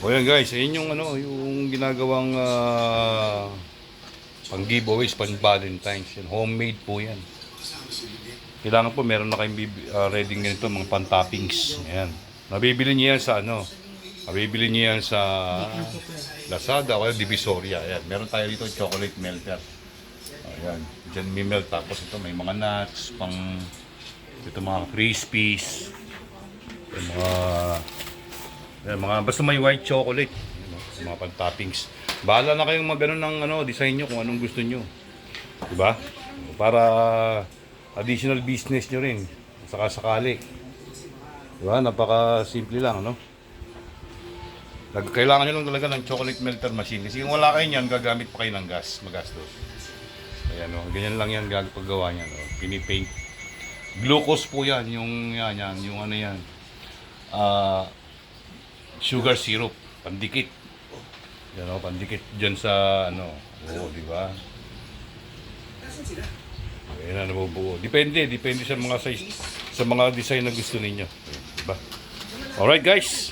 O yan guys, ayun yung ano, yung ginagawang pang giveaways, pang Valentine's. Yan. Homemade po yan. Kailangan po meron na kayong ready ganito, mga pan-toppings. Ayan. Nabibili niyo yan sa ano? Nabibili niyo yan sa Lazada o Divisoria. Ayan. Meron tayo dito chocolate melter. Ayan. Diyan may melt. Tapos ito may mga nuts, pang ito mga crispies. Yung mga basta may white chocolate. Ayan, mga pan-toppings. Bahala na kayong magano ng ano, design nyo kung anong gusto nyo. Diba? Para additional business nyo rin. Saka sakali. Diba? Napaka-simple lang, no? Kailangan nyo lang talaga ng chocolate melter machine. Kasi kung wala kayo niyan, gagamit pa kayo ng gas. Magastos. Ayan, no? Ganyan lang yan paggawa niyan. No? Pinipaint. Glucose po yan. Yung ano yan. Sugar syrup. Pandikit. Yan, no? Pandikit dyan sa ano. Oo, diba? Ayan na nabubuo. Depende sa mga size, sa mga design na gusto ninyo. Diba? Alright guys.